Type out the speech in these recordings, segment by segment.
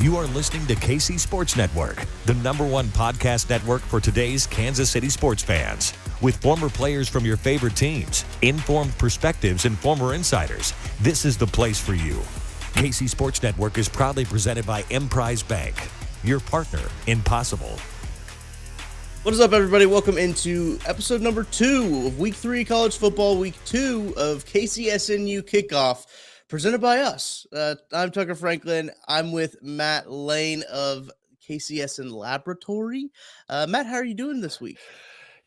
You are listening to KC Sports Network, the #1 podcast network for today's Kansas City sports fans. With former players from your favorite teams, informed perspectives, and former insiders, this is the place for you. KC Sports Network is proudly presented by Emprise Bank, your partner in possible. What is up, everybody? Welcome into episode number 2 of Week 3 college football, Week 2 of KCSNU Kickoff, presented by us. I'm Tucker Franklin. I'm with Matt Lane of KCSN Laboratory. Matt, how are you doing this week?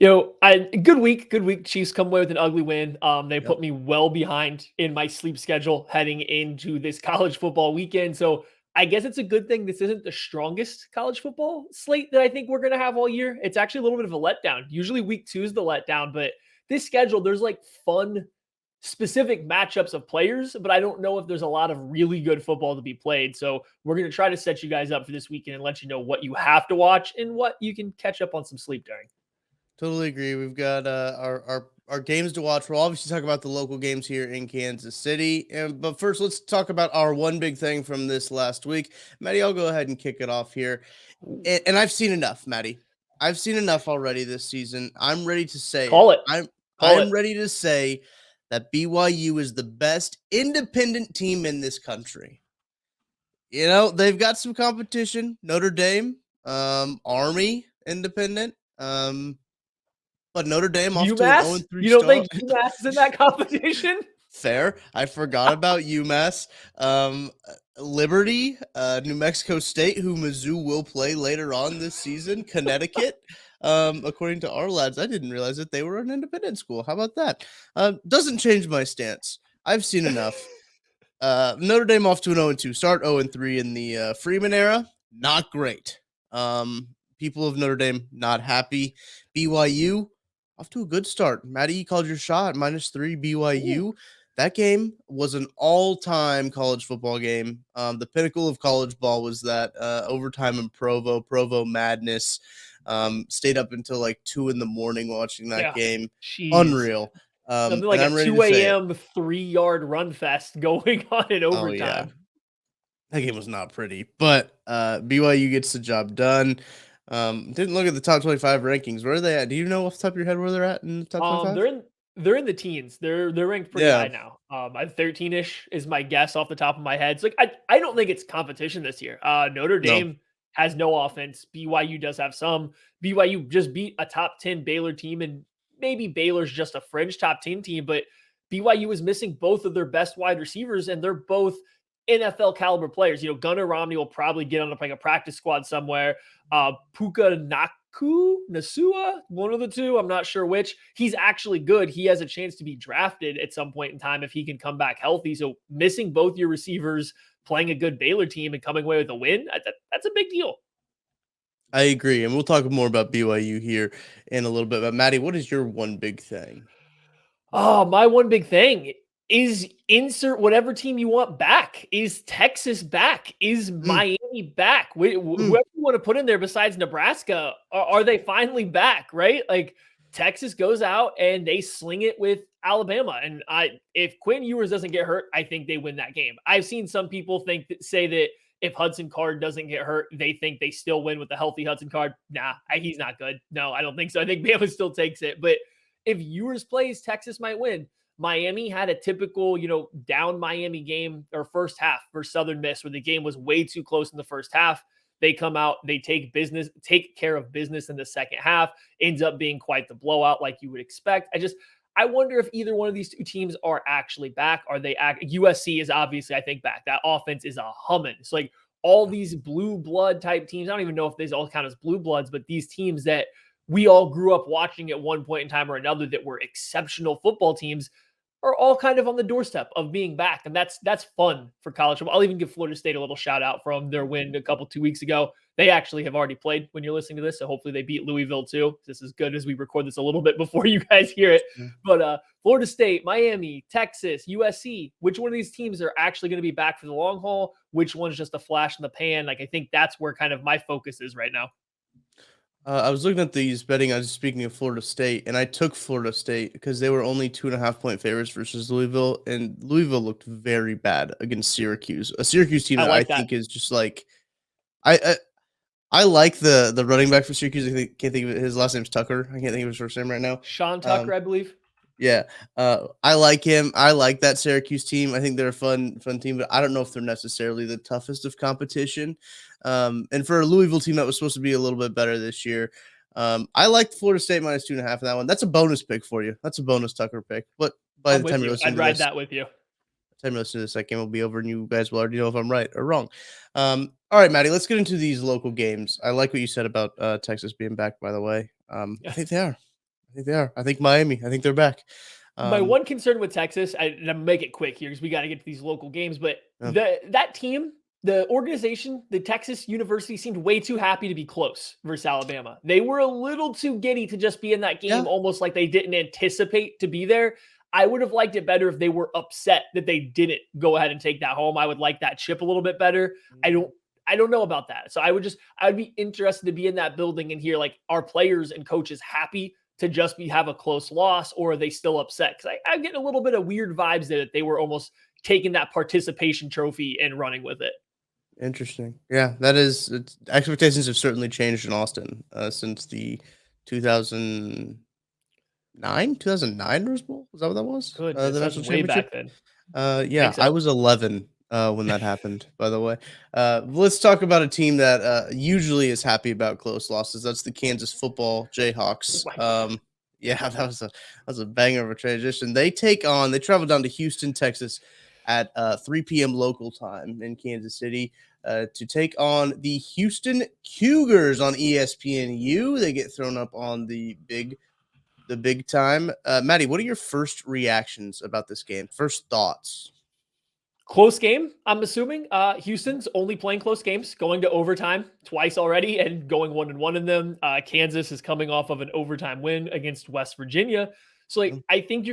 Good week. Chiefs come away with an ugly win. They put me well behind in my sleep schedule heading into this college football weekend. So I guess it's a good thing this isn't the strongest college football slate that I think we're going to have all year. It's actually a little bit of a letdown. Usually week 2 is the letdown, but this schedule, there's like fun, specific matchups of players, but I don't know if there's a lot of really good football to be played. So we're going to try to set you guys up for this weekend and let you know what you have to watch and what you can catch up on some sleep during. Totally agree. We've got our games to watch. We'll obviously talk about the local games here in Kansas City. But first, let's talk about our one big thing from this last week. Maddie, I'll go ahead and kick it off here. And I've seen enough, Maddie. I've seen enough already this season. I'm ready to say I'm ready to say that BYU is the best independent team in this country. You know, they've got some competition. Notre Dame, Army, independent. But Notre Dame off to an 0-3 start. You don't think UMass is in that competition? Fair. I forgot about UMass. Liberty, New Mexico State, who Mizzou will play later on this season. Connecticut, according to our lads. I didn't realize that they were an independent school. How about that? Doesn't change my stance. I've seen enough. Notre Dame off to an 0-2 start, 0-3 in the Freeman era. Not great. People of Notre Dame not happy. BYU off to a good start. Maddie, you called your shot, -3 BYU. Ooh. That game was an all-time college football game. The pinnacle of college ball was that overtime in Provo madness. Stayed up until like 2 a.m. watching that game. Jeez. Unreal. Something like a 2 a.m. 3-yard run fest going on in overtime. Oh, yeah. That game was not pretty, but BYU gets the job done. Didn't look at the top 25 rankings. Where are they at? Do you know off the top of your head where they're at in the top 25? They're in the teens. They're ranked pretty high now. 13-ish is my guess off the top of my head. So like, I don't think it's competition this year. Notre Dame has no offense. BYU does have some. BYU just beat a top 10 Baylor team, and maybe Baylor's just a fringe top 10 team, but BYU is missing both of their best wide receivers, and they're both NFL caliber players. You know, Gunnar Romney will probably get on a practice squad somewhere. Puka Nasua, one of the two, I'm not sure which. He's actually good. He has a chance to be drafted at some point in time if he can come back healthy. So missing both your receivers, playing a good Baylor team, and coming away with a win, that's a big deal. I agree. And we'll talk more about BYU here in a little bit. But Maddie, what is your one big thing? Oh, my one big thing is insert whatever team you want back. Is Texas back? Is Miami back? Whoever you want to put in there besides Nebraska, are they finally back, right? Like, Texas goes out and they sling it with Alabama. And if Quinn Ewers doesn't get hurt, I think they win that game. I've seen some people say that if Hudson Card doesn't get hurt, they think they still win with the healthy Hudson Card. Nah, he's not good. No, I don't think so. I think Bama still takes it. But if Ewers plays, Texas might win. Miami had a typical, down Miami game or first half for Southern Miss where the game was way too close in the first half. They come out, they take care of business in the second half, ends up being quite the blowout like you would expect. I wonder if either one of these two teams are actually back. USC is obviously, I think, back. That offense is a humming. It's like all these blue blood type teams. I don't even know if these all count as blue bloods, but these teams that we all grew up watching at one point in time or another that were exceptional football teams are all kind of on the doorstep of being back. And that's fun for college football. I'll even give Florida State a little shout out from their win 2 weeks ago. They actually have already played when you're listening to this. So hopefully they beat Louisville too. This is good as we record this a little bit before you guys hear it. But Florida State, Miami, Texas, USC, which one of these teams are actually going to be back for the long haul? Which one's just a flash in the pan? Like, I think that's where kind of my focus is right now. I was looking at these betting. I was speaking of Florida State, and I took Florida State because they were only 2.5-point favorites versus Louisville, and Louisville looked very bad against Syracuse. A Syracuse team that I think is just like I like the running back for Syracuse. Can't think of it. His last name's Tucker. I can't think of his first name right now. Sean Tucker, I believe. Yeah, I like him. I like that Syracuse team. I think they're a fun team, but I don't know if they're necessarily the toughest of competition. And for a Louisville team that was supposed to be a little bit better this year, I like Florida State -2.5 in that one. That's a bonus pick for you. That's a bonus Tucker pick. But by I'm the with time you're you. listening I'd to ride this, that with you. time you listen to this, that game will be over, and you guys will already know if I'm right or wrong. All right, Maddie, let's get into these local games. I like what you said about Texas being back. By the way, I think they are. I think they are. I think Miami. I think they're back. My one concern with Texas, and I'm make it quick here because we got to get to these local games, but that team, the organization, the Texas University seemed way too happy to be close versus Alabama. They were a little too giddy to just be in that game, almost like they didn't anticipate to be there. I would have liked it better if they were upset that they didn't go ahead and take that home. I would like that chip a little bit better. I don't know about that. So I'd be interested to be in that building and hear, like, are players and coaches happy to just have a close loss, or are they still upset? Because I'm getting a little bit of weird vibes that they were almost taking that participation trophy and running with it. Interesting. Yeah, that is. Expectations have certainly changed in Austin since the 2009 Rose Bowl. Is that what that was? Goodness, The that's national way back championship. then. Yeah, So. I was 11 when that happened. By the way, let's talk about a team that usually is happy about close losses. That's the Kansas football Jayhawks. Yeah, that was a banger of a transition. They travel down to Houston, Texas, at 3 p.m. local time in Kansas City to take on the Houston Cougars on ESPNU. They get thrown up on the big time. Maddie, what are your first reactions about this game? First thoughts? Close game, I'm assuming. Houston's only playing close games, going to overtime twice already and going 1-1 in them. Kansas is coming off of an overtime win against West Virginia. So, I think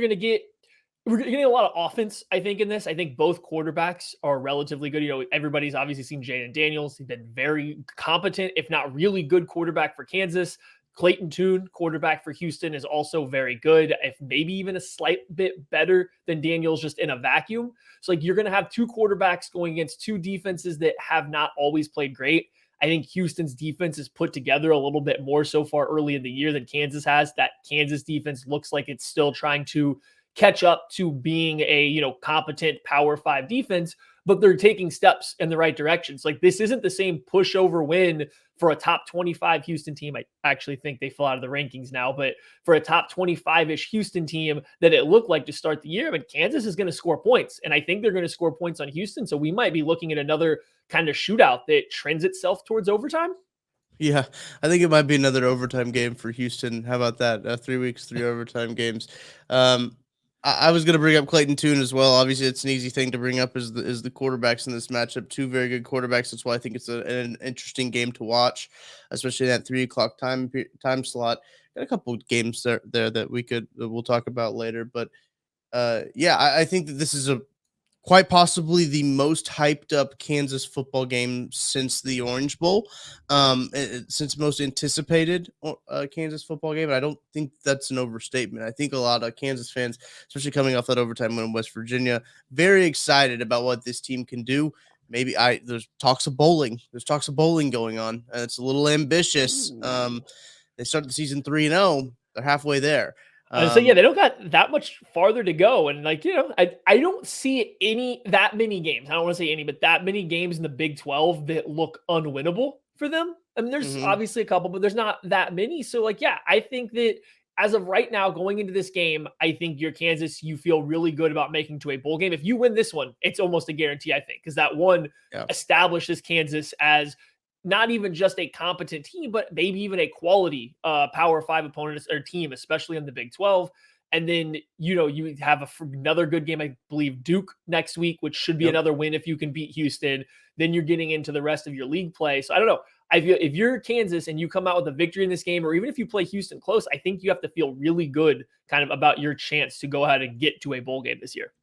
we're getting a lot of offense, I think, in this. I think both quarterbacks are relatively good. Everybody's obviously seen Jaden Daniels. He's been very competent, if not really good quarterback for Kansas. Clayton Tune, quarterback for Houston, is also very good, if maybe even a slight bit better than Daniels just in a vacuum. So, you're going to have two quarterbacks going against two defenses that have not always played great. I think Houston's defense is put together a little bit more so far early in the year than Kansas has. That Kansas defense looks like it's still trying to catch up to being a, competent Power 5 defense, but they're taking steps in the right directions. This isn't the same pushover win for a top 25 Houston team. I actually think they fell out of the rankings now, but for a top 25-ish Houston team that it looked like to start the year, Kansas is going to score points, and I think they're going to score points on Houston, so we might be looking at another kind of shootout that trends itself towards overtime. Yeah, I think it might be another overtime game for Houston. How about that? 3 weeks, 3 overtime games. I was going to bring up Clayton Tune as well. Obviously, it's an easy thing to bring up as the quarterbacks in this matchup. Two very good quarterbacks. That's why I think it's an interesting game to watch, especially in that 3 o'clock time slot. Got a couple of games there that we'll talk about later. But I think that this is quite possibly the most hyped up Kansas football game since the Orange Bowl, since most anticipated Kansas football game. And I don't think that's an overstatement. I think a lot of Kansas fans, especially coming off that overtime win in West Virginia, very excited about what this team can do. Maybe there's talks of bowling. There's talks of bowling going on, and it's a little ambitious. They started the season 3-0. They're halfway there. So they don't got that much farther to go. And I don't see that many games. I don't want to say any, but that many games in the Big 12 that look unwinnable for them. There's obviously a couple, but there's not that many. So I think that as of right now, going into this game, I think you're Kansas, you feel really good about making to a bowl game. If you win this one, it's almost a guarantee, I think, because that one establishes Kansas as not even just a competent team, but maybe even a quality Power 5 opponent or team, especially in the Big 12. And then, you have another good game, I believe, Duke next week, which should be another win if you can beat Houston. Then you're getting into the rest of your league play. So I don't know. I feel if you're Kansas and you come out with a victory in this game, or even if you play Houston close, I think you have to feel really good kind of about your chance to go ahead and get to a bowl game this year.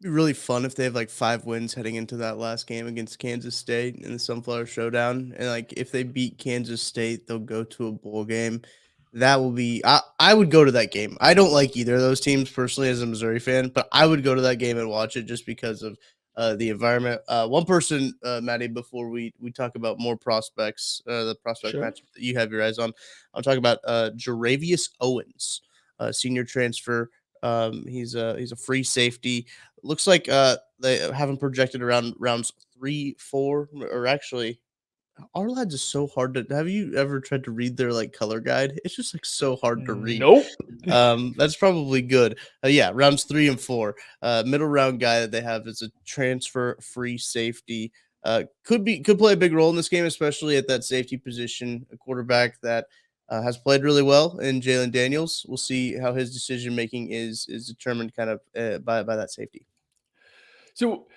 It'd be really fun if they have 5 wins heading into that last game against Kansas State in the Sunflower Showdown. And if they beat Kansas State, they'll go to a bowl game. That will be I would go to that game. I don't like either of those teams personally as a Missouri fan, but I would go to that game and watch it just because of the environment. One person, Maddie, before we talk about more prospects, the prospect Sure. matchup that you have your eyes on, I'll talk about Jaravius Owens, senior transfer. He's a free safety. Looks like they have him projected around rounds 3, 4, or actually our lads is so hard to. Have you ever tried to read their like color guide? It's just like so hard to read. Nope. That's probably good. Yeah, rounds 3 and 4. Middle round guy that they have is a transfer free safety. Could play a big role in this game, especially at that safety position. A quarterback that has played really well in Jalen Daniels. We'll see how his decision making is determined kind of by that safety. So,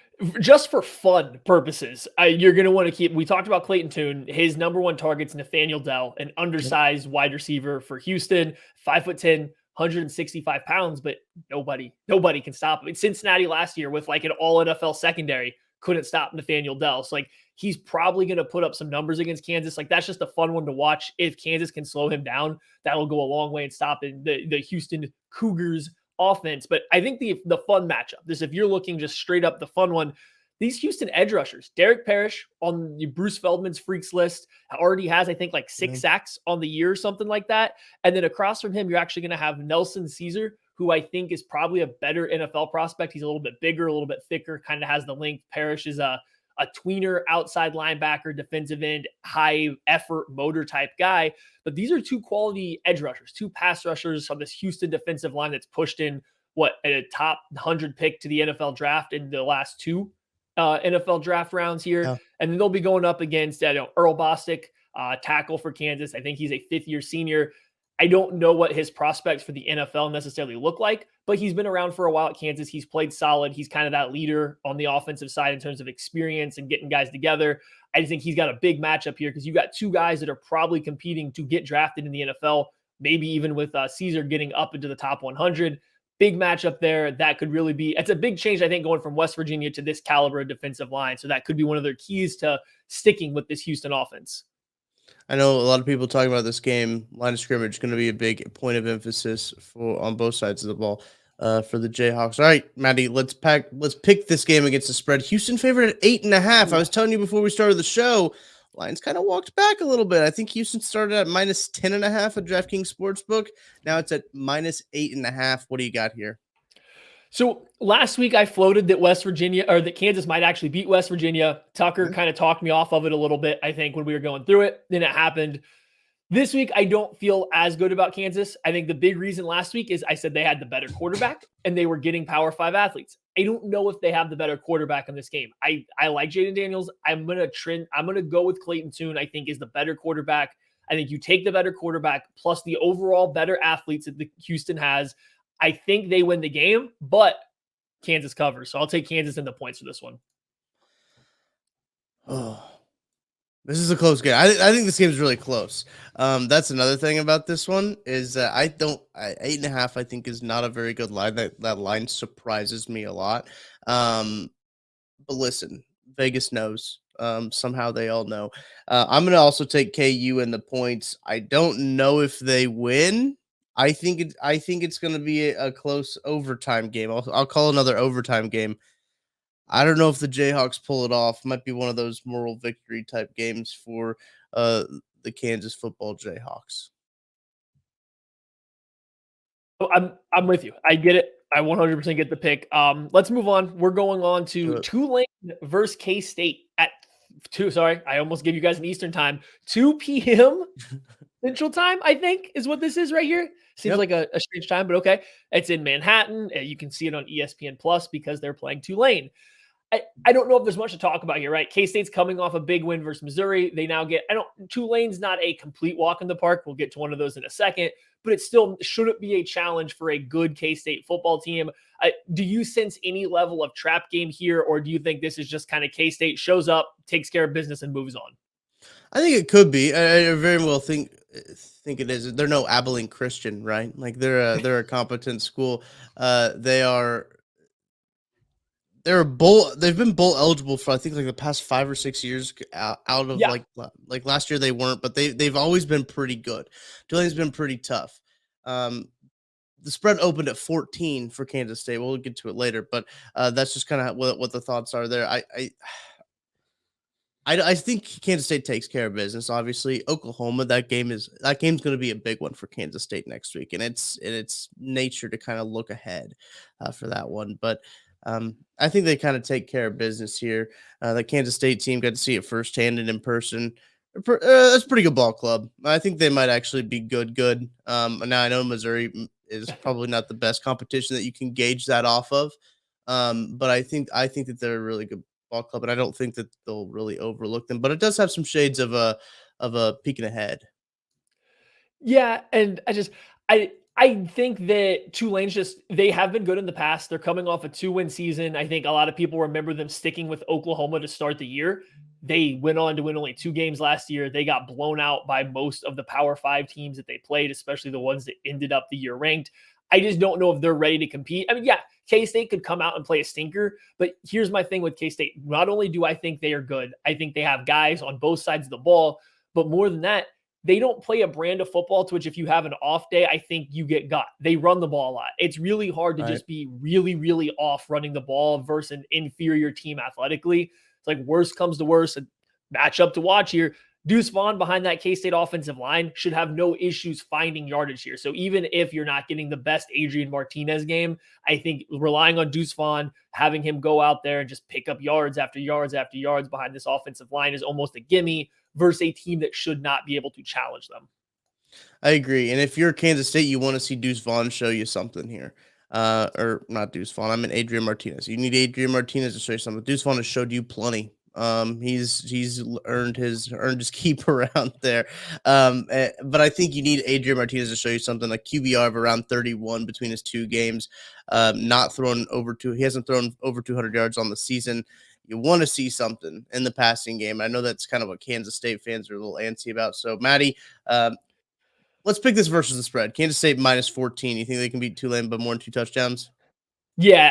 just for fun purposes, you're going to want to keep. We talked about Clayton Tune. His number one target's Nathaniel Dell, an undersized wide receiver for Houston, 5'10", 165 pounds, but nobody can stop him. In Cincinnati last year with like an all NFL secondary couldn't stop Nathaniel Dell. So like he's probably going to put up some numbers against Kansas. Like that's just a fun one to watch. If Kansas can slow him down, that'll go a long way in stopping the Houston Cougars offense. But I think the fun matchup, this if you're looking just straight up the fun one, these Houston edge rushers, Derek Parrish on Bruce Feldman's freaks list already has, I think, like 6 sacks on the year or something like that. And then across from him, you're actually going to have Nelson Caesar, who I think is probably a better NFL prospect. He's a little bit bigger, a little bit thicker, kind of has the length. Parrish is a tweener outside linebacker, defensive end, high effort motor type guy. But these are 2 quality edge rushers, 2 pass rushers on this Houston defensive line that's pushed in a top 100 pick to the NFL draft in the last 2 NFL draft rounds here. Yeah. And then they'll be going up against Earl Bostic, tackle for Kansas. I think he's a 5th-year senior. I don't know what his prospects for the NFL necessarily look like, but he's been around for a while at Kansas. He's played solid. He's kind of that leader on the offensive side in terms of experience and getting guys together. I think he's got a big matchup here because you got 2 guys that are probably competing to get drafted in the NFL, maybe even with Caesar getting up into the top 100. Big matchup there. That could really be, it's a big change, I think, going from West Virginia to this caliber of defensive line. So that could be one of their keys to sticking with this Houston offense. I know a lot of people talking about this game. Line of scrimmage going to be a big point of emphasis on both sides of the ball for the Jayhawks. All right, Maddie, let's pick this game against the spread. Houston favored at 8.5. I was telling you before we started the show, Lions kind of walked back a little bit. I think Houston started at minus 10.5 at DraftKings Sportsbook. Now it's at minus 8.5. What do you got here? So last week I floated that that Kansas might actually beat West Virginia. Tucker kind of talked me off of it a little bit, I think, when we were going through it. Then it happened. This week, I don't feel as good about Kansas. I think the big reason last week is I said they had the better quarterback and they were getting Power 5 athletes. I don't know if they have the better quarterback in this game. I like Jaden Daniels. I'm going to go with Clayton Tune, I think is the better quarterback. I think you take the better quarterback plus the overall better athletes that the Houston has. I think they win the game, but Kansas covers. So I'll take Kansas in the points for this one. Oh, this is a close game. I think this game is really close. That's another thing about this one is that 8.5, I think, is not a very good line. That line surprises me a lot. But listen, Vegas knows. Somehow they all know. I'm going to also take KU in the points. I don't know if they win. I think it's going to be a close overtime game. I'll call another overtime game. I don't know if the Jayhawks pull it off. Might be one of those moral victory type games for the Kansas football Jayhawks. I'm with you. I get it. I 100% get the pick. Let's move on. We're going on to Tulane versus K-State at 2. Sorry, I almost gave you guys an Eastern time. 2 p.m. Central time, I think, is what this is right here. Seems like a strange time, but okay. It's in Manhattan. You can see it on ESPN Plus because they're playing Tulane. I don't know if there's much to talk about here, right? K-State's coming off a big win versus Missouri. They now get, Tulane's not a complete walk in the park. We'll get to one of those in a second, but it still shouldn't be a challenge for a good K-State football team. Do you sense any level of trap game here, or do you think this is just kind of K-State shows up, takes care of business, and moves on? I think it could be. I very well think it is. They're no Abilene Christian, right? Like they're a competent school. They've been bowl eligible for I think like the past 5 or 6 years out of like last year they weren't, but they've always been pretty good. Tulane's been pretty tough. the spread opened at 14 for Kansas State. We'll get to it later, but that's just kind of what the thoughts are there. I think Kansas State takes care of business. Obviously, Oklahoma, that game's going to be a big one for Kansas State next week, and it's nature to kind of look ahead for that one. But I think they kind of take care of business here. The Kansas State team got to see it firsthand and in person. That's a pretty good ball club. I think they might actually be good. Now I know Missouri is probably not the best competition that you can gauge that off of, but I think that they're a really good ball club, and I don't think that they'll really overlook them. But it does have some shades of a peeking ahead. Yeah, and I think that Tulane's they have been good in the past. They're coming off a 2-win season. I think a lot of people remember them sticking with Oklahoma to start the year. They went on to win only 2 games last year. They got blown out by most of the Power 5 teams that they played, especially the ones that ended up the year ranked. I just don't know if they're ready to compete. I mean, yeah, K-State could come out and play a stinker, but here's my thing with K-State. Not only do I think they are good, I think they have guys on both sides of the ball, but more than that, they don't play a brand of football to which if you have an off day, I think you get got. They run the ball a lot. It's really hard to just be really, really off running the ball versus an inferior team athletically. It's like worst comes to worst, a matchup to watch here. Deuce Vaughn behind that K-State offensive line should have no issues finding yardage here. So even if you're not getting the best Adrian Martinez game, I think relying on Deuce Vaughn, having him go out there and just pick up yards after yards after yards behind this offensive line is almost a gimme versus a team that should not be able to challenge them. I agree. And if you're Kansas State, you want to see Deuce Vaughn show you something here. Or not Deuce Vaughn. I mean Adrian Martinez. You need Adrian Martinez to show you something. Deuce Vaughn has showed you plenty. He's earned his keep around there. But I think you need Adrian Martinez to show you something. Like QBR of around 31 between his 2 games. He hasn't thrown over 200 yards on the season. You want to see something in the passing game. I know that's kind of what Kansas State fans are a little antsy about. So, Maddie, let's pick this versus the spread. Kansas State minus 14. You think they can beat Tulane by more than 2 touchdowns? Yeah,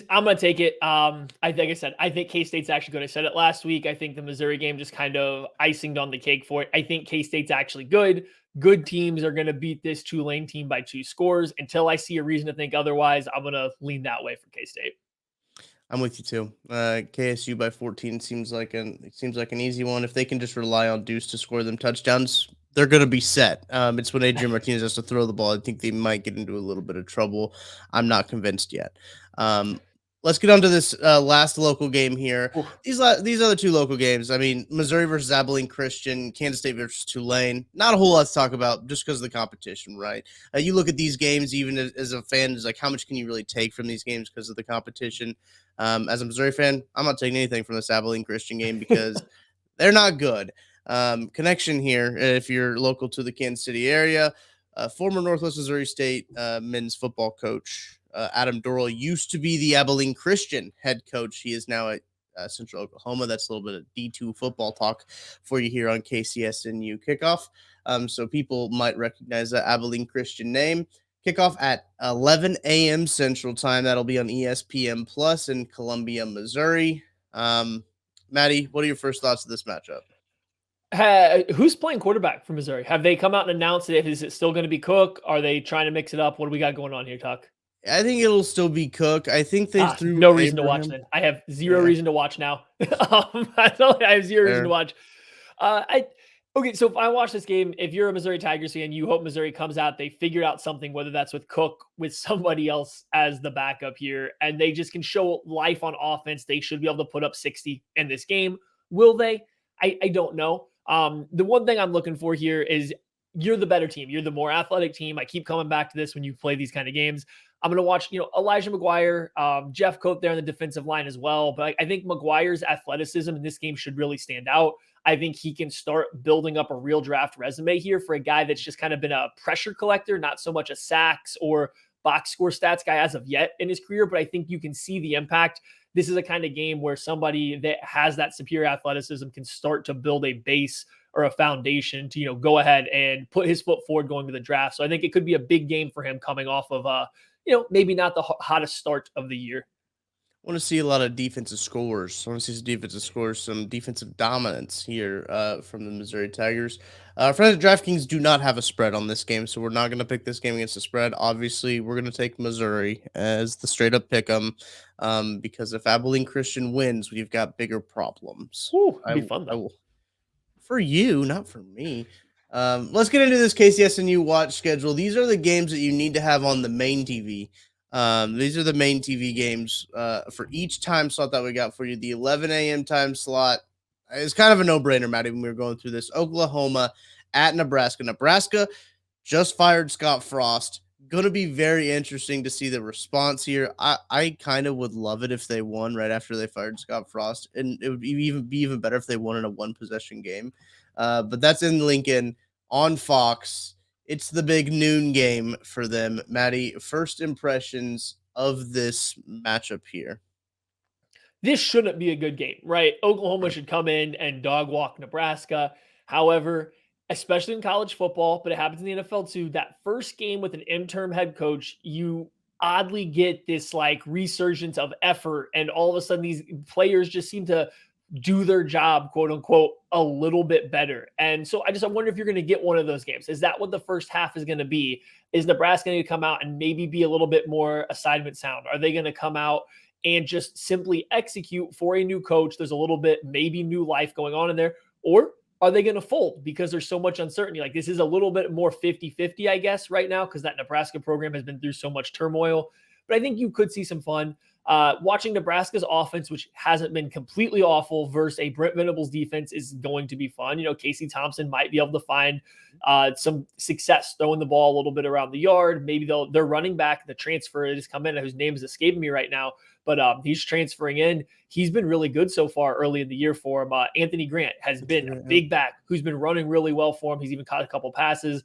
I'm going to take it. I think K-State's actually good. I said it last week. I think the Missouri game just kind of icing on the cake for it. I think K-State's actually good. Good teams are going to beat this Tulane team by 2 scores. Until I see a reason to think otherwise, I'm going to lean that way for K-State. I'm with you too. KSU by 14 seems like an easy one. If they can just rely on Deuce to score them touchdowns, they're going to be set. It's when Adrian Martinez has to throw the ball. I think they might get into a little bit of trouble. I'm not convinced yet. Let's get on to this last local game here. These other 2 local games, I mean, Missouri versus Abilene Christian, Kansas State versus Tulane. Not a whole lot to talk about just because of the competition, right? You look at these games, even as a fan, is like, how much can you really take from these games because of the competition? As a Missouri fan, I'm not taking anything from this Abilene Christian game because they're not good. Connection here, if you're local to the Kansas City area, former Northwest Missouri State men's football coach Adam Dorrell used to be the Abilene Christian head coach. He is now at Central Oklahoma. That's a little bit of D2 football talk for you here on KCSNU Kickoff. So people might recognize that Abilene Christian name. Kickoff at 11 a.m. Central Time. That'll be on ESPN Plus in Columbia, Missouri. Maddie, what are your first thoughts of this matchup? Who's playing quarterback for Missouri? Have they come out and announced it? Is it still going to be Cook? Are they trying to mix it up? What do we got going on here, Tuck? I think it'll still be Cook. I think they threw no reason to watch then. I have zero reason to watch now. I have zero reason to watch. Okay, so if I watch this game, if you're a Missouri Tigers fan, you hope Missouri comes out, they figure out something, whether that's with Cook, with somebody else as the backup here, and they just can show life on offense. They should be able to put up 60 in this game. Will they? I don't know. The one thing I'm looking for here is you're the better team. You're the more athletic team. I keep coming back to this when you play these kind of games. I'm going to watch, Elijah McGuire, Jeff Coate there on the defensive line as well. But I think McGuire's athleticism in this game should really stand out. I think he can start building up a real draft resume here for a guy that's just kind of been a pressure collector, not so much a sacks or box score stats guy as of yet in his career. But I think you can see the impact. This is a kind of game where somebody that has that superior athleticism can start to build a base or a foundation to, go ahead and put his foot forward going to the draft. So I think it could be a big game for him coming off of, maybe not the hottest start of the year. want to see a lot of defensive scores. I want to see some defensive scores, some defensive dominance here from the Missouri Tigers. Friends at DraftKings do not have a spread on this game, so we're not going to pick this game against the spread. Obviously, we're going to take Missouri as the straight up pick 'em because if Abilene Christian wins, we've got bigger problems. Whew, it'd be fun I though. will for you, not for me. Let's get into this KCSNU watch schedule. These are the games that you need to have on the main TV. These are the main TV games for each time slot that we got for you. The 11 a.m. time slot is kind of a no-brainer, Maddie, when we were going through this. Oklahoma at Nebraska. Nebraska just fired Scott Frost. Going to be very interesting to see the response here. I kind of would love it if they won right after they fired Scott Frost, and it would be even better if they won in a one-possession game. But that's in Lincoln on Fox. It's the big noon game for them. Maddie, first impressions of this matchup here. This shouldn't be a good game, right? Oklahoma should come in and dog walk Nebraska. However, especially in college football, but it happens in the NFL too, that first game with an interim head coach, you oddly get this like resurgence of effort, and all of a sudden these players just seem to do their job, quote unquote, a little bit better. And so I wonder if you're going to get one of those games. Is that what the first half is going to be? Is Nebraska going to come out and maybe be a little bit more assignment sound? Are they going to come out and just simply execute for a new coach? There's a little bit maybe new life going on in there. Or are they going to fold because there's so much uncertainty? Like this is a little bit more 50-50, I guess, right now, because that Nebraska program has been through so much turmoil. But I think you could see some fun. Watching Nebraska's offense, which hasn't been completely awful, versus a Brent Venables defense is going to be fun. You know, Casey Thompson might be able to find some success throwing the ball a little bit around the yard. Maybe their running back, the transfer that has come in, whose name is escaping me right now, but he's transferring in. He's been really good so far early in the year for him. Anthony Grant has been a big back who's been running really well for him. He's even caught a couple passes.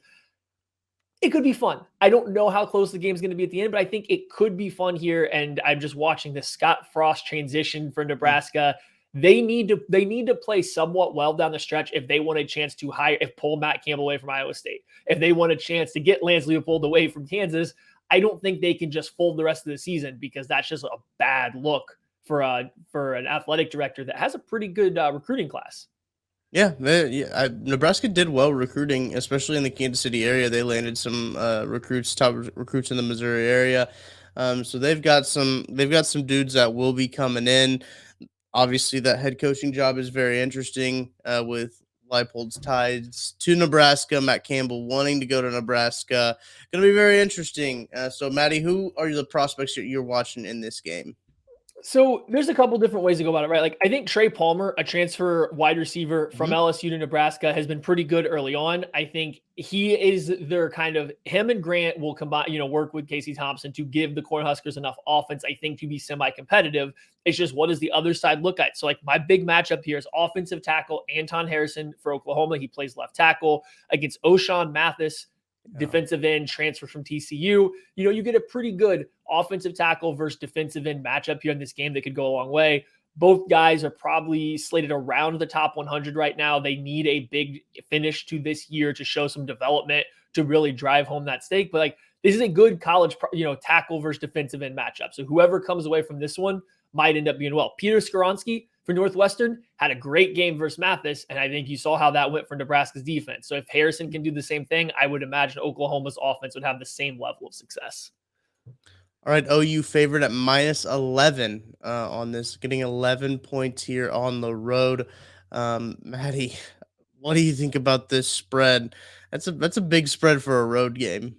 It could be fun. I don't know how close the game's going to be at the end, but I think it could be fun here. And I'm just watching the Scott Frost transition for Nebraska. They need to play somewhat well down the stretch if they want a chance to pull Matt Campbell away from Iowa State. If they want a chance to get Lance Leopold away from Kansas, I don't think they can just fold the rest of the season, because that's just a bad look for an athletic director that has a pretty good recruiting class. Yeah, Nebraska did well recruiting, especially in the Kansas City area. They landed some top recruits in the Missouri area. So they've got some dudes that will be coming in. Obviously, that head coaching job is very interesting with Leipold's ties to Nebraska. Matt Campbell wanting to go to Nebraska. Going to be very interesting. So, Maddie, who are the prospects that you're watching in this game? So there's a couple different ways to go about it, right? Like I think Trey Palmer, a transfer wide receiver from LSU to Nebraska, has been pretty good early on. I think he is their him and Grant will combine, work with Casey Thompson to give the Cornhuskers enough offense, I think, to be semi-competitive. It's just, what does the other side look like? So like my big matchup here is offensive tackle Anton Harrison for Oklahoma. He plays left tackle against O'Shawn Mathis, defensive end transfer from TCU. You get a pretty good offensive tackle versus defensive end matchup here in this game that could go a long way. Both guys are probably slated around the top 100 right now. They need a big finish to this year to show some development to really drive home that stake. But like, this is a good college, tackle versus defensive end matchup. So whoever comes away from this one might end up being well. Peter Skoronsky for Northwestern had a great game versus Mathis, and I think you saw how that went for Nebraska's defense. So if Harrison can do the same thing, I would imagine Oklahoma's offense would have the same level of success. All right, OU favored at minus 11 on this, getting 11 points here on the road. Maddie, what do you think about this spread? That's a big spread for a road game.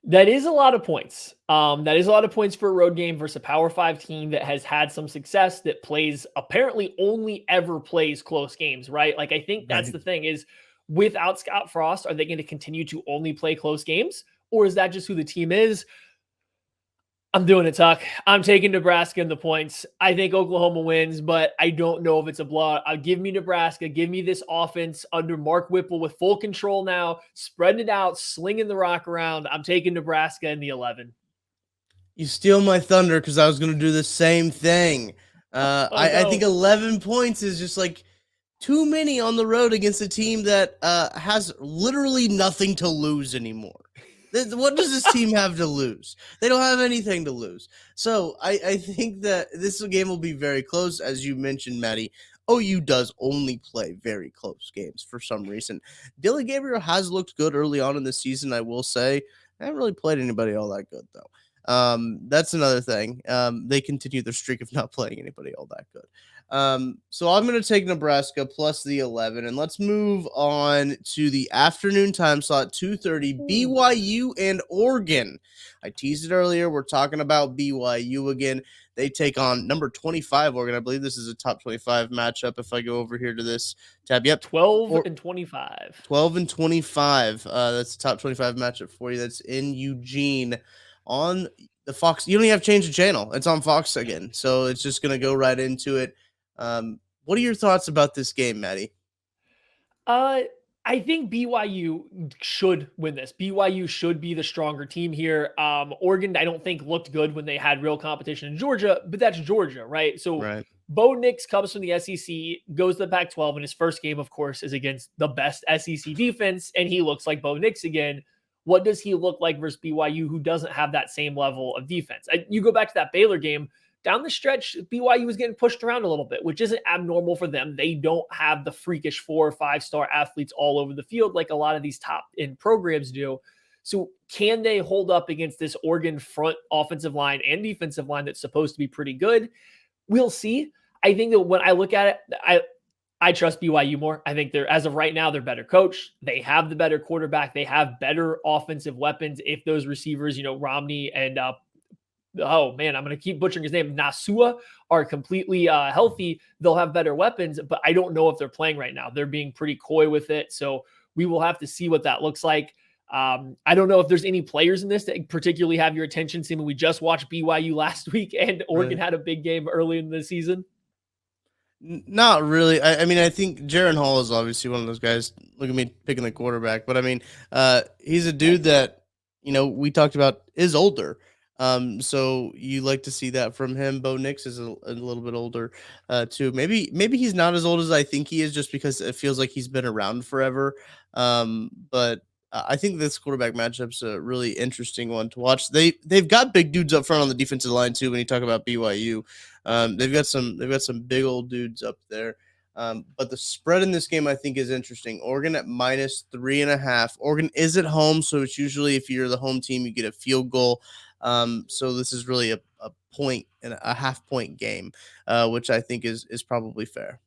That is a lot of points. That is a lot of points for a road game versus a Power 5 team that has had some success, that apparently only ever plays close games, right? Like, I think that's the thing is, without Scott Frost, are they going to continue to only play close games? Or is that just who the team is? I'm doing it, Tuck. I'm taking Nebraska in the points. I think Oklahoma wins, but I don't know if it's a blowout. Give me Nebraska. Give me this offense under Mark Whipple with full control now, spreading it out, slinging the rock around. I'm taking Nebraska in the 11. You steal my thunder because I was going to do the same thing. I think 11 points is just like too many on the road against a team that has literally nothing to lose anymore. What does this team have to lose? They don't have anything to lose. So I think that this game will be very close. As you mentioned, Maddie, OU does only play very close games for some reason. Dylan Gabriel has looked good early on in the season, I will say. I haven't really played anybody all that good, though. That's another thing. They continue their streak of not playing anybody all that good. So I'm going to take Nebraska plus the 11, and let's move on to the afternoon time slot, 2:30, BYU and Oregon. I teased it earlier. We're talking about BYU again. They take on number 25 Oregon. I believe this is a top 25 matchup. If I go over here to this tab, yep, 12 and 25. 12 and 25. That's a top 25 matchup for you. That's in Eugene on the Fox. You don't even have to change the channel. It's on Fox again. So it's just going to go right into it. What are your thoughts about this game, Maddie? I think BYU should win this. BYU should be the stronger team here. Oregon, I don't think looked good when they had real competition in Georgia, but that's Georgia, right? So Right. Bo Nix comes from the SEC, goes to the Pac-12, and his first game, of course, is against the best SEC defense, and he looks like Bo Nix again. What does he look like versus BYU, who doesn't have that same level of defense? You go back to that Baylor game, down the stretch, BYU was getting pushed around a little bit, which isn't abnormal for them. They don't have the freakish 4 or 5 star athletes all over the field like a lot of these top end programs do. So can they hold up against this Oregon front offensive line and defensive line that's supposed to be pretty good? We'll see. I think that when I look at it, I trust BYU more. I think as of right now, they're better coached. They have the better quarterback. They have better offensive weapons. If those receivers, Romney and oh man, I'm going to keep butchering his name, Nasua, are completely healthy, they'll have better weapons, but I don't know if they're playing right now. They're being pretty coy with it. So we will have to see what that looks like. I don't know if there's any players in this that particularly have your attention. Seeming we just watched BYU last week and Oregon had a big game early in the season. Not really. I mean, I think Jaron Hall is obviously one of those guys. Look at me picking the quarterback, but I mean, he's a dude that, we talked about is older. So you like to see that from him. Bo Nix is a little bit older, too. Maybe he's not as old as I think he is, just because it feels like he's been around forever. But I think this quarterback matchup's a really interesting one to watch. They've got big dudes up front on the defensive line too. When you talk about BYU, they've got some big old dudes up there. But the spread in this game, I think, is interesting. Oregon at -3.5. Oregon is at home, so it's usually, if you're the home team, you get a field goal. So this is really a point and a half-point game, which I think is probably fair.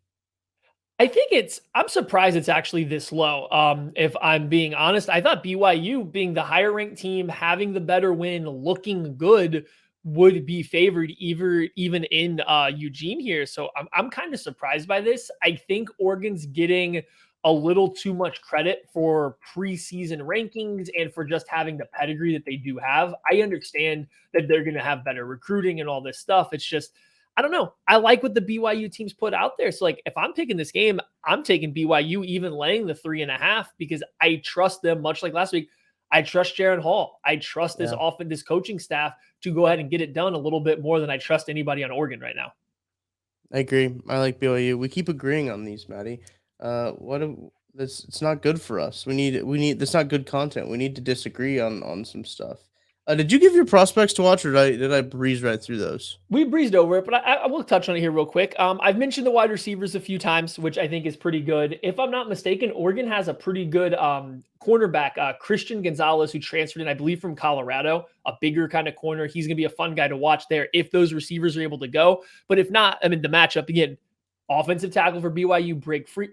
I think I'm surprised it's actually this low. If I'm being honest, I thought BYU, being the higher ranked team, having the better win, looking good, would be favored even in Eugene here. So I'm kind of surprised by this. I think Oregon's getting a little too much credit for preseason rankings and for just having the pedigree that they do have. I understand that they're going to have better recruiting and all this stuff. It's just, I don't know. I like what the BYU teams put out there. So, if I'm picking this game, I'm taking BYU, even laying the 3.5, because I trust them, much like last week. I trust Jaron Hall. I trust this this coaching staff to go ahead and get it done a little bit more than I trust anybody on Oregon right now. I agree. I like BYU. We keep agreeing on these, Maddie. It's not good for us. We need that's not good content. We need to disagree on some stuff. Did you give your prospects to watch, or did I breeze right through those? We breezed over it, but I will touch on it here real quick. I've mentioned the wide receivers a few times, which I think is pretty good. If I'm not mistaken, Oregon has a pretty good cornerback, Christian Gonzalez, who transferred in, I believe, from Colorado, a bigger kind of corner. He's going to be a fun guy to watch there if those receivers are able to go. But if not, I mean, the matchup, again, offensive tackle for BYU,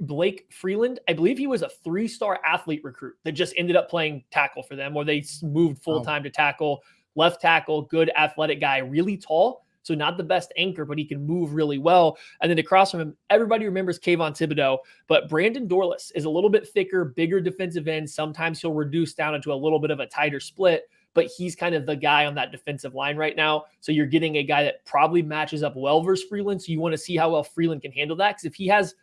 Blake Freeland. I believe he was a 3-star athlete recruit that just ended up playing tackle for them, or they moved full-time to tackle. Left tackle, good athletic guy, really tall. So not the best anchor, but he can move really well. And then across from him, everybody remembers Kayvon Thibodeau, but Brandon Dorlus is a little bit thicker, bigger defensive end. Sometimes he'll reduce down into a little bit of a tighter split, but he's kind of the guy on that defensive line right now. So you're getting a guy that probably matches up well versus Freeland. So you want to see how well Freeland can handle that. Because if he has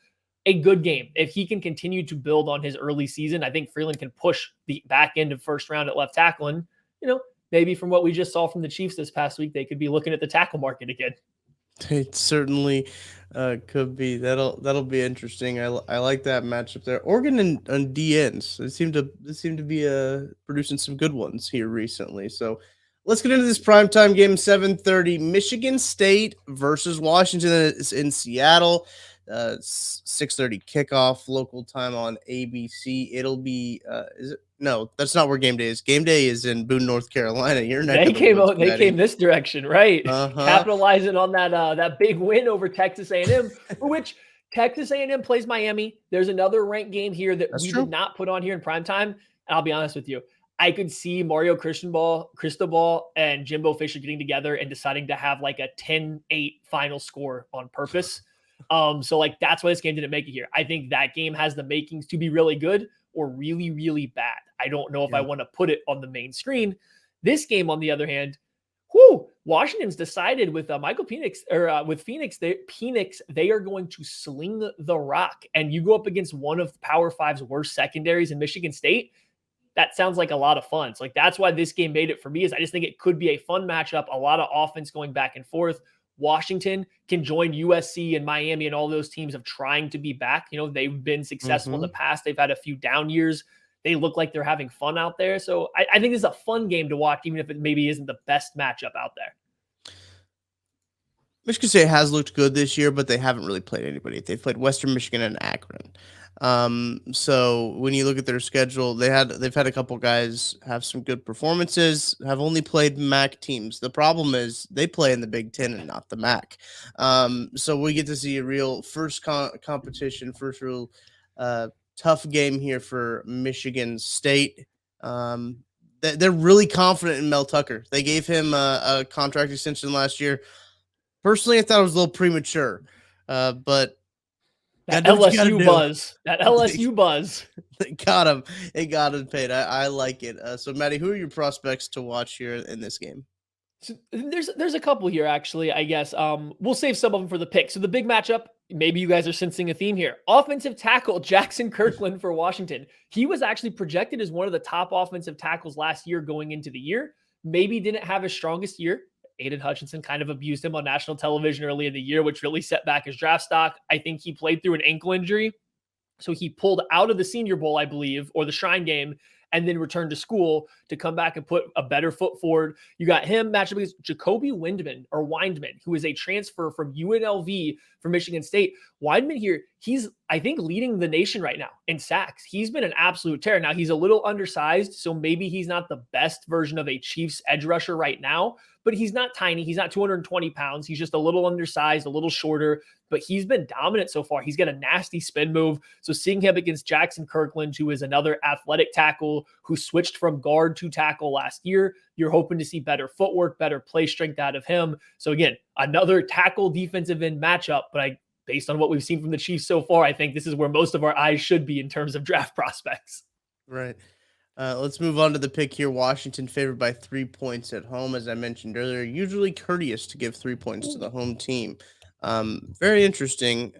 a good game, if he can continue to build on his early season, I think Freeland can push the back end of first round at left tackle. And, maybe from what we just saw from the Chiefs this past week, they could be looking at the tackle market again. It certainly could be. That'll be interesting. I like that matchup there. Oregon and DNs. They seem to be producing some good ones here recently. So let's get into this primetime game, 7:30. Michigan State versus Washington. It's in Seattle. 6:30 kickoff local time on ABC. It'll be is it no, that's not where game day is. Game day is in Boone, North Carolina. Your neck They of the came woods, out. They Maddie. came this direction, right? Uh-huh. Capitalizing on that big win over Texas A&M, for which Texas A&M plays Miami. There's another ranked game here that That's we true. did not put on here in primetime. And I'll be honest with you, I could see Mario Cristobal and Jimbo Fisher getting together and deciding to have like a 10-8 final score on purpose. So like that's why this game didn't make it here. I think that game has the makings to be really good or really, really bad. I don't know if I Yeah. want to put it on the main screen. This game, on the other hand, Washington's decided with Michael Penix or with Phoenix, they are going to sling the rock. And you go up against one of Power Five's worst secondaries in Michigan State. That sounds like a lot of fun. So like that's why this game made it for me. Is I just think it could be a fun matchup. A lot of offense going back and forth. Washington can join USC and Miami and all those teams of trying to be back. You know, they've been successful in the past. They've had a few down years. They look like they're having fun out there. So I think this is a fun game to watch, even if it maybe isn't the best matchup out there. Michigan State has looked good this year, but they haven't really played anybody. They've played Western Michigan and Akron. So when you look at their schedule, they've had a couple guys have some good performances, have only played MAC teams. The problem is they play in the Big Ten and not the MAC. So we get to see a real first competition, first real tough game here for Michigan State. They're really confident in Mel Tucker. They gave him a contract extension last year. Personally, I thought it was a little premature, but That gotta do what you gotta LSU do. buzz. That LSU buzz. It got him. It got him paid. I like it. So, Maddie, who are your prospects to watch here in this game? So there's a couple here actually, I guess. We'll save some of them for the pick. So the big matchup, maybe you guys are sensing a theme here. Offensive tackle Jackson Kirkland for Washington. He was actually projected as one of the top offensive tackles last year going into the year. Maybe didn't have his strongest year. Aiden Hutchinson kind of abused him on national television early in the year, which really set back his draft stock. I think he played through an ankle injury. So he pulled out of the Senior Bowl, I believe, or the Shrine Game, and then returned to school to come back and put a better foot forward. You got him matched up against Jacoby Windman, who is a transfer from UNLV for Michigan State. Windman here, he's, I think, leading the nation right now in sacks. He's been an absolute terror. Now, he's a little undersized, so maybe he's not the best version of a Chiefs edge rusher right now, but he's not tiny. He's not 220 pounds. He's just a little undersized, a little shorter, but he's been dominant so far. He's got a nasty spin move. So seeing him against Jackson Kirkland, who is another athletic tackle who switched from guard to tackle last year, you're hoping to see better footwork, better play strength out of him. So again, another tackle defensive end matchup, but based on what we've seen from the Chiefs so far, I think this is where most of our eyes should be in terms of draft prospects. Right. Let's move on to the pick here. Washington favored by 3 points at home, as I mentioned earlier. Usually courteous to give 3 points to the home team. Very interesting.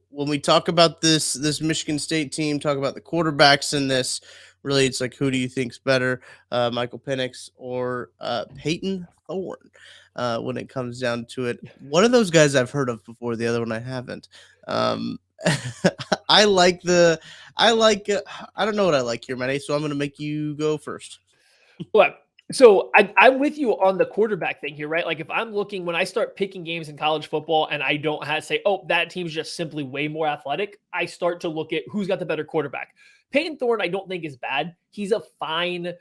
When we talk about this Michigan State team, talk about the quarterbacks in this. Really, it's like, who do you think's better, Michael Penix or Peyton Thorne? When it comes down to it, one of those guys I've heard of before, the other one I haven't. I don't know what I like here, Matty, so I'm going to make you go first. But so I'm with you on the quarterback thing here, right? Like if I'm looking, when I start picking games in college football and I don't have to say, oh, that team's just simply way more athletic, I start to look at who's got the better quarterback. Peyton Thorne, I don't think is bad. He's a fine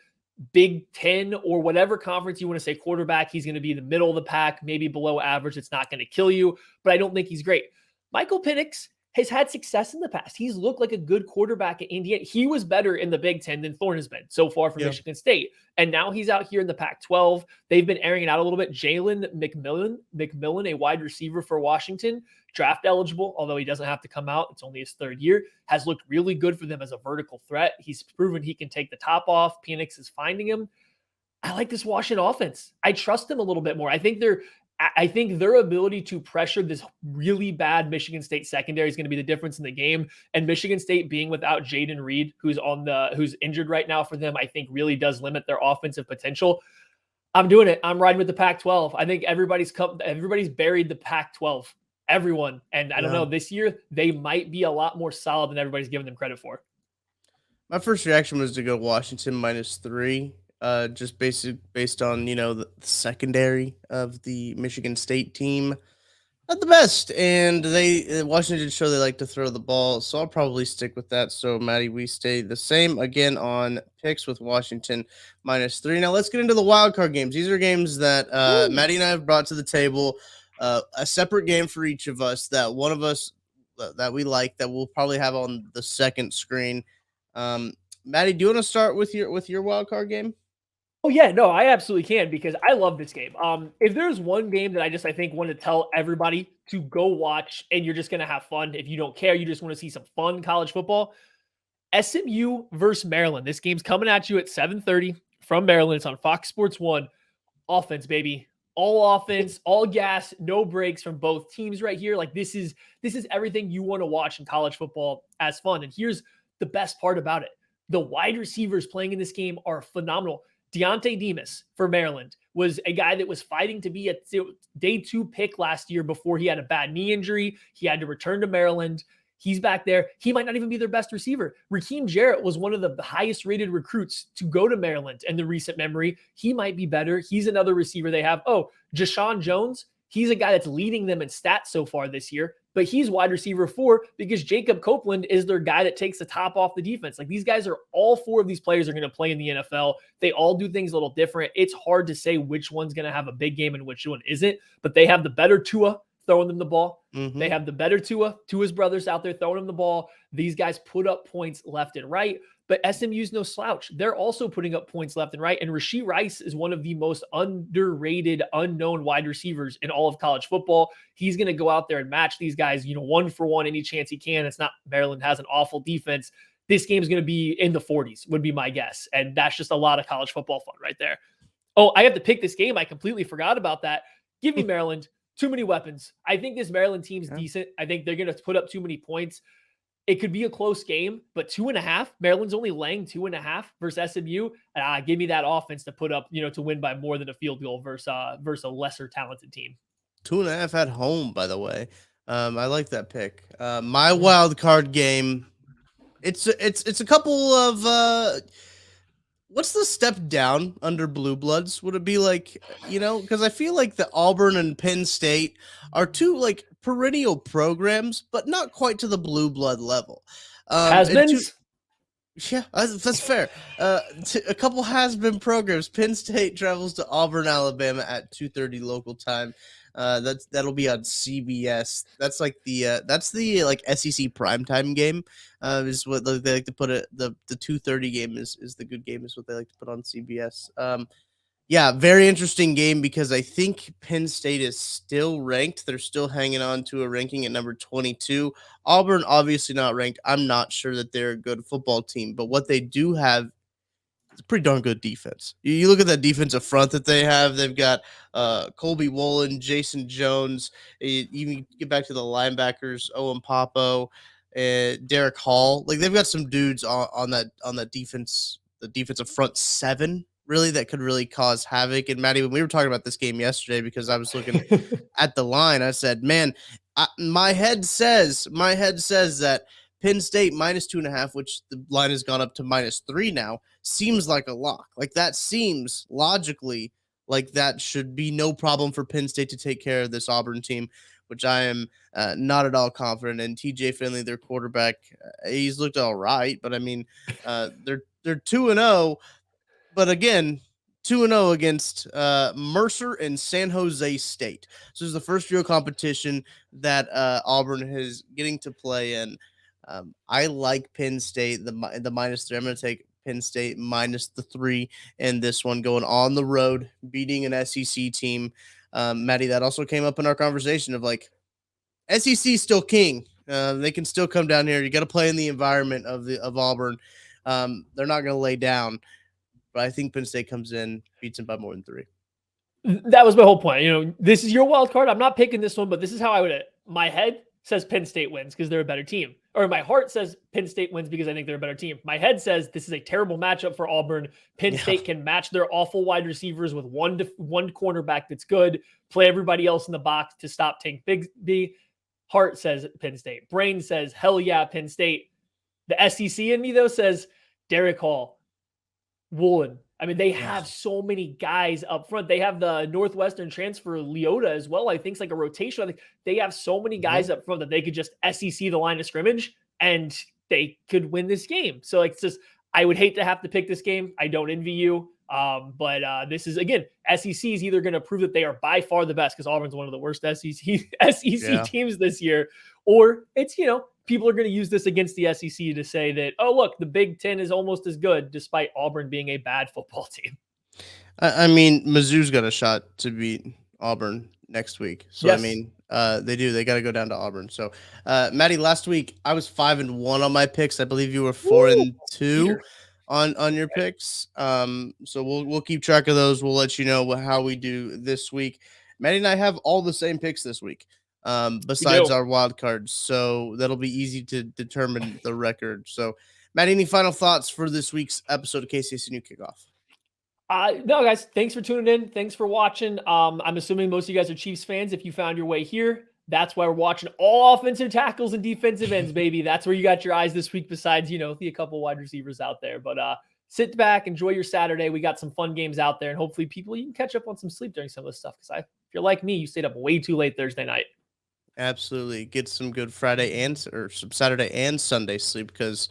Big Ten or whatever conference you want to say quarterback. He's going to be in the middle of the pack, maybe below average. It's not going to kill you, but I don't think he's great. Michael Penix has had success in the past. He's looked like a good quarterback at Indiana. He was better in the Big Ten than Thorne has been so far for Michigan State. And now he's out here in the Pac-12. They've been airing it out a little bit. Jalen McMillan, a wide receiver for Washington, draft eligible, although he doesn't have to come out. It's only his third year, has looked really good for them as a vertical threat. He's proven he can take the top off. Penix is finding him. I like this Washington offense. I trust them a little bit more. I think their ability to pressure this really bad Michigan State secondary is going to be the difference in the game. And Michigan State being without Jaden Reed, who's injured right now for them, I think really does limit their offensive potential. I'm doing it. I'm riding with the Pac-12. I think everybody's buried the Pac-12. Everyone. And I don't know, this year they might be a lot more solid than everybody's giving them credit for. My first reaction was to go Washington -3, just based on the secondary of the Michigan State team. Not the best, and Washington did show they like to throw the ball, so I'll probably stick with that. So, Maddie, we stay the same again on picks with Washington -3. Now, let's get into the wild card games. These are games that Maddie and I have brought to the table, a separate game for each of us. That one of us that we like that we'll probably have on the second screen. Maddie, do you want to start with your wild card game? Oh yeah, no, I absolutely can because I love this game. If there's one game that I think want to tell everybody to go watch and you're just gonna have fun. If you don't care, you just want to see some fun college football. SMU versus Maryland. This game's coming at you at 7:30 from Maryland. It's on Fox Sports 1. Offense, baby. All offense, all gas, no breaks from both teams right here. Like this is everything you want to watch in college football as fun. And here's the best part about it. The wide receivers playing in this game are phenomenal. Deontay Demas for Maryland was a guy that was fighting to be a day 2 pick last year before he had a bad knee injury. He had to return to Maryland. He's back there. He might not even be their best receiver. Raheem Jarrett was one of the highest rated recruits to go to Maryland in the recent memory. He might be better. He's another receiver they have. Oh, Jashawn Jones. He's a guy that's leading them in stats so far this year, but he's wide receiver 4 because Jacob Copeland is their guy that takes the top off the defense. Like these guys all 4 of these players are going to play in the NFL. They all do things a little different. It's hard to say which one's going to have a big game and which one isn't, but they have the better Tua throwing them the ball. Mm-hmm. They have the better Tua's brothers out there throwing them the ball. These guys put up points left and right, but SMU's no slouch. They're also putting up points left and right. And Rashee Rice is one of the most underrated, unknown wide receivers in all of college football. He's going to go out there and match these guys, 1 for 1 any chance he can. It's not Maryland has an awful defense. This game is going to be in the 40s, would be my guess. And that's just a lot of college football fun right there. Oh, I have to pick this game. I completely forgot about that. Give me Maryland. Too many weapons. I think this Maryland team's decent. I think they're going to put up too many points. It could be a close game, but 2.5. Maryland's only laying 2.5 versus SMU. Give me that offense to put up, to win by more than a field goal versus a lesser talented team. 2.5 at home, by the way. I like that pick. My wild card game. It's a couple of. What's the step down under Blue Bloods? Would it be like, because I feel like the Auburn and Penn State are 2 like perennial programs, but not quite to the Blue Blood level. Has-beens? Yeah, that's fair. A couple has-been programs. Penn State travels to Auburn, Alabama at 2:30 local time. That'll be on CBS. That's like the SEC primetime game. Is what they like to put it. The 2:30 game is the good game, is what they like to put on CBS. Yeah, very interesting game because I think Penn State is still ranked. They're still hanging on to a ranking at number 22. Auburn obviously not ranked. I'm not sure that they're a good football team, but what they do have is a pretty darn good defense. You look at that defensive front that they have. They've got Colby Woolen, Jason Jones. You get back to the linebackers, Owen Popo, Derek Hall. Like they've got some dudes on that defense, the defensive front 7. Really, that could really cause havoc. And Maddie, when we were talking about this game yesterday, because I was looking at the line, I said, "Man, my head says that Penn State -2.5, which the line has gone up to -3 now, seems like a lock. Like that seems logically like that should be no problem for Penn State to take care of this Auburn team, which I am not at all confident in. TJ Finley, their quarterback, he's looked all right, but I mean, they're 2-0." But again, 2-0 against Mercer and San Jose State. So this is the first real competition that Auburn is getting to play in. I like Penn State, the -3. I'm going to take Penn State -3 in this one, going on the road, beating an SEC team. Maddie, that also came up in our conversation of like, SEC still king. They can still come down here. You got to play in the environment of Auburn. They're not going to lay down. But I think Penn State comes in, beats them by more than 3. That was my whole point. This is your wild card. I'm not picking this one, but this is how I would. My head says Penn State wins because they're a better team. or my heart says Penn State wins because I think they're a better team. My head says this is a terrible matchup for Auburn. Penn State can match their awful wide receivers with one cornerback that's good, play everybody else in the box to stop Tank Bigsby. Heart says Penn State. Brain says, hell yeah, Penn State. The SEC in me, though, says Derek Hall, Woolen. I mean, they have so many guys up front. They have the Northwestern transfer, Leota, as well. I think it's like a rotation. I think they have so many guys up front that they could just SEC the line of scrimmage and they could win this game. So like, it's just, I would hate to have to pick this game. I don't envy you. But this is, again, SEC is either going to prove that they are by far the best because Auburn's one of the worst SEC teams this year, or it's, people are going to use this against the SEC to say that, oh, look, the Big Ten is almost as good despite Auburn being a bad football team. I mean, Mizzou's got a shot to beat Auburn next week. So, yes. I mean, they do. They got to go down to Auburn. So, Maddie, last week I was 5-1 on my picks. I believe you were 4-2 on your picks. So we'll keep track of those. We'll let you know how we do this week. Maddie and I have all the same picks this week. Besides our wild cards, so that'll be easy to determine the record. So, Matt, any final thoughts for this week's episode of KCSNU Kickoff? No, guys, thanks for tuning in. Thanks for watching. I'm assuming most of you guys are Chiefs fans. If you found your way here, that's why we're watching all offensive tackles and defensive ends, baby. That's where you got your eyes this week. Besides, a couple wide receivers out there, but sit back, enjoy your Saturday. We got some fun games out there, and hopefully, you can catch up on some sleep during some of this stuff. Because if you're like me, you stayed up way too late Thursday night. Absolutely. Get some good Friday or some Saturday and Sunday sleep because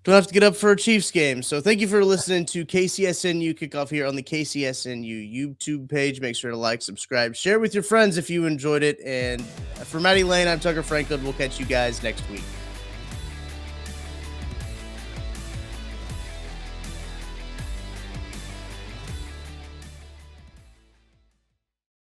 don't have to get up for a Chiefs game. So thank you for listening to KCSNU Kickoff here on the KCSNU YouTube page. Make sure to like, subscribe, share with your friends if you enjoyed it. And for Maddie Lane, I'm Tucker Franklin. We'll catch you guys next week.